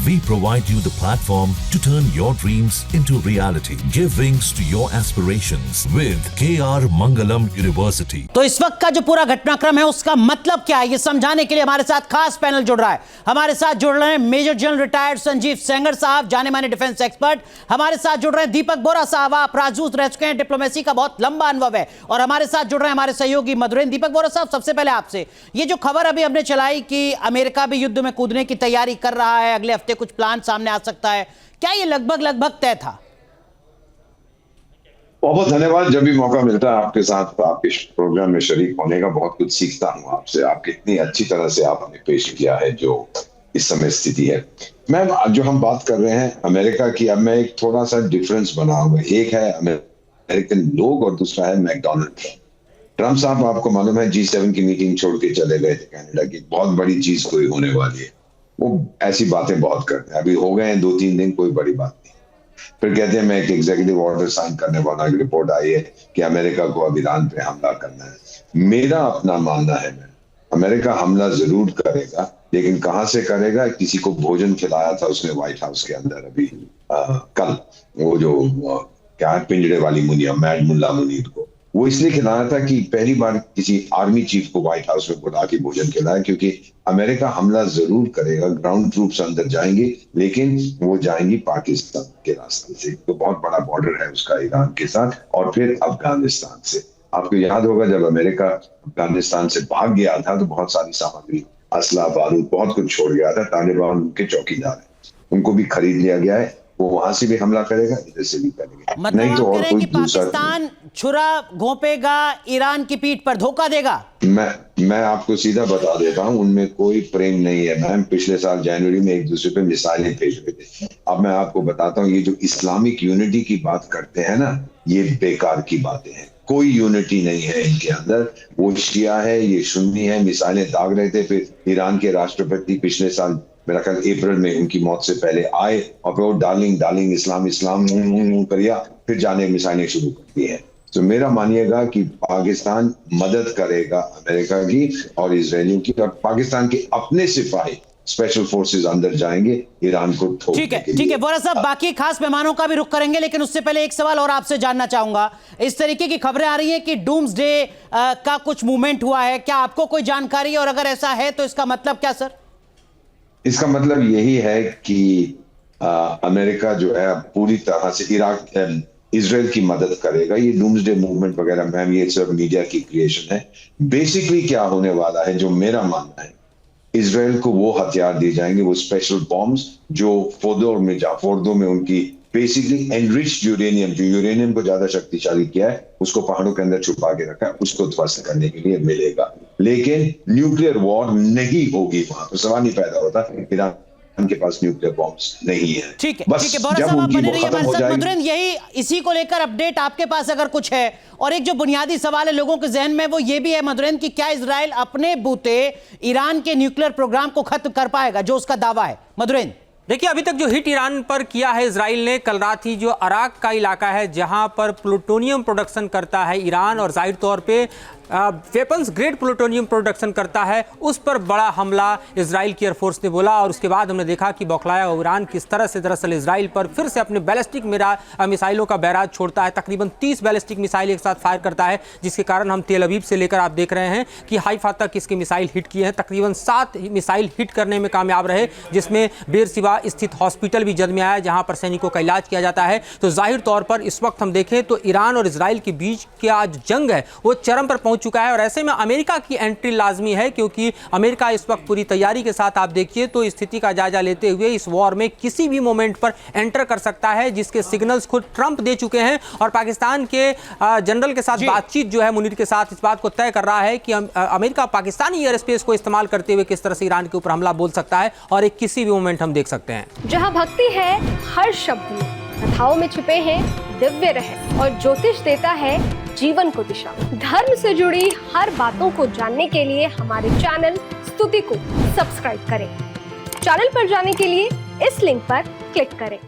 We provide you the platform to turn your dreams into reality. Give wings to your aspirations with KR Mangalam University. तो इस वक्त का जो पूरा घटनाक्रम है उसका मतलब क्या है, ये समझाने के लिए हमारे साथ खास पैनल जुड़ रहा है। हमारे साथ जुड़ रहे हैं major general retired Sanjeev Sengar साहब, जाने माने डिफेंस एक्सपर्ट। हमारे साथ जुड़ रहे हैं दीपक बोरा साहब, आप राजदूत रह चुके हैं, डिप्लोमेसी का बहुत लंबा अनुभव है। और हमारे साथ जुड़ रहे हैं हमारे सहयोगी मधुरेंद्र। दीपक बोरा साहब, सबसे पहले आपसे, ये जो खबर अभी हमने चलाई कि अमेरिका भी युद्ध में कूदने की तैयारी कर रहा है, अगले हफ्ते कुछ प्लान सामने आ सकता है, क्या ये लगभग तय था? बहुत धन्यवाद। जब भी मौका मिलता है आपके साथ आपके प्रोग्राम में शरीक होने का, बहुत कुछ सीखता हूं आपसे। आप कितनी अच्छी तरह से आपने पेश किया है जो इस समय स्थिति है। मैम, जो हम बात कर रहे हैं अमेरिका की, अब मैं एक थोड़ा सा डिफरेंस बनाऊंगा। एक है अमेरिकन लोग और दूसरा है मैकडोनल्ड ट्रम्प साहब। आपको मालूम है G7 की मीटिंग छोड़ के चले गए थे कनाडा की, बहुत बड़ी चीज कोई होने वाली है। वो ऐसी बातें बहुत करते हैं, अभी हो गए हैं 2-3 दिन, कोई बड़ी बात नहीं। फिर कहते हैं मैं एक एग्जीक्यूटिव ऑर्डर साइन करने वाला, एक रिपोर्ट आई है कि अमेरिका को अब ईरान पे हमला करना है। मेरा अपना मानना है, अमेरिका हमला जरूर करेगा, लेकिन कहां से करेगा? किसी को भोजन खिलाया था उसने व्हाइट हाउस के अंदर अभी कल, वो जो क्या है पिंजड़े वाली मुनिया, मैड मुल्ला मुनीर को, वो इसलिए खिलाया था कि पहली बार किसी आर्मी चीफ को व्हाइट हाउस में बुला के भोजन खिलाया, क्योंकि अमेरिका हमला जरूर करेगा, ग्राउंड ट्रूप्स अंदर जाएंगे, लेकिन वो जाएंगी पाकिस्तान के रास्ते से, तो बहुत बड़ा बॉर्डर है उसका ईरान के साथ, और फिर अफगानिस्तान से। आपको याद होगा जब अमेरिका अफगानिस्तान से भाग गया था तो बहुत सारी सामग्री, असला, बारूद, बहुत कुछ छोड़ गया था। तालिबान उनके चौकीदार है, उनको भी खरीद लिया गया है। वो वहां से भी हमला करेगा, इधर से भी करेगा। मतलब नहीं तो और कोई पाकिस्तान छुरा घोंपेगा, ईरान की पीठ पर धोखा देगा। मैं आपको सीधा बता देता हूं, उनमें कोई प्रेम नहीं है मैम। पिछले साल जनवरी में एक दूसरे पे मिसाइलें भेज रहे थे। अब मैं आपको बताता हूं, ये जो इस्लामिक यूनिटी की बात करते हैं ना, ये बेकार की बातें हैं। कोई यूनिटी नहीं है इनके अंदर। वो शिया है, ये सुन्नी है। मिसाइलें दाग रहे थे, फिर ईरान के राष्ट्रपति पिछले साल मेरा ख्याल अप्रैल में उनकी मौत से पहले आए और फिर वो डार्लिंग इस्लाम करिया, फिर जाने मिसाइलें शुरू कर दी है। तो मेरा मानिएगा कि पाकिस्तान मदद करेगा अमेरिका की और इजरायलियों की, और पाकिस्तान के अपने सिपाही स्पेशल फोर्सेस अंदर जाएंगे ईरान को ठोकने के लिए। ठीक है बोरा साहब, बाकी खास मेहमानों का भी रुख करेंगे, लेकिन उससे पहले एक सवाल और आपसे जानना चाहूंगा। इस तरीके की खबरें आ रही हैं कि डूम्सडे का कुछ मूवमेंट हुआ है, क्या आपको कोई जानकारी है? और अगर ऐसा है तो इसका मतलब क्या सर? इसका मतलब यही है कि अमेरिका जो है पूरी तरह से इजराइल की मदद करेगा। ये डूम्सडे मूवमेंट वगैरह मैम, ये सब मीडिया की क्रिएशन है। बेसिकली क्या होने वाला है, जो मेरा मानना है, इजराइल को वो हथियार दिए जाएंगे, वो स्पेशल बॉम्ब्स जो फोर्दो में उनकी बेसिकली एनरिच्ड यूरेनियम, जो यूरेनियम को ज्यादा शक्तिशाली किया है, उसको पहाड़ों के अंदर छुपा के रखा है, उसको ध्वस्त करने के लिए मिलेगा। लेकिन न्यूक्लियर वॉर नहीं होगी वहां, तो सवाल नहीं पैदा होता। ईरान के पास न्यूक्लियर बॉम्ब्स नहीं है। ठीक है बोरा साहब, आप बने रहिए हमारे साथ। मधुरेंद्र, यही इसी को लेकर अपडेट आपके पास अगर कुछ है, और एक जो बुनियादी सवाल है लोगों के जहन में वो ये भी है मधुरेंद्र कि क्या इजराइल अपने बूते ईरान के न्यूक्लियर प्रोग्राम को खत्म कर पाएगा, जो उसका दावा है? मधुरेंद्र, देखिए, अभी तक जो हिट ईरान पर किया है इजराइल ने, कल रात ही जो अराक का इलाका है जहां पर प्लूटोनियम प्रोडक्शन करता है ईरान, और जाहिर तौर पे वेपन्स ग्रेड प्लूटोनियम प्रोडक्शन करता है, उस पर बड़ा हमला इजराइल की एयरफोर्स ने बोला। और उसके बाद हमने देखा कि बौखलाया ईरान किस तरह से दरअसल इजराइल पर फिर से अपने बैलिस्टिक मिसाइलों का बैराज छोड़ता है। तकरीबन 30 बैलिस्टिक मिसाइल एक साथ फायर करता है, जिसके कारण हम तेल अवीव से लेकर आप देख रहे हैं कि हाइफा तक इसके मिसाइल हिट किए हैं। तकरीबन 7 मिसाइल हिट करने में कामयाब रहे, जिसमें बेरसिवा स्थित हॉस्पिटल भी जद में आया जहां पर सैनिकों का इलाज किया जाता है। तो जाहिर तौर पर इस वक्त हम देखें तो ईरान और इजराइल के बीच की आज जंग है वो चरम पर पहुंच चुका है, और ऐसे में अमेरिका की एंट्री लाजमी है, क्योंकि अमेरिका इस वक्त पूरी तैयारी के साथ आप देखिए तो स्थिति का जायजा लेते हुए इस वॉर में किसी भी मोमेंट पर एंटर कर सकता है, जिसके सिग्नल्स खुद ट्रंप दे चुके हैं। और पाकिस्तान के जनरल के साथ बातचीत जो है मुनीर के साथ, इस बात को तय कर रहा है कि अमेरिका पाकिस्तानी एयर स्पेस को इस्तेमाल करते हुए किस तरह से ईरान के ऊपर हमला बोल सकता है, और एक किसी भी मोमेंट हम देख सकते हैं। जहां भक्ति है हर शब्द में, कथाओं में छिपे हैं दिव्य रहस्य, और ज्योतिष देता है जीवन को दिशा। धर्म से जुड़ी हर बातों को जानने के लिए हमारे चैनल स्तुति को सब्सक्राइब करें। चैनल पर जाने के लिए इस लिंक पर क्लिक करें।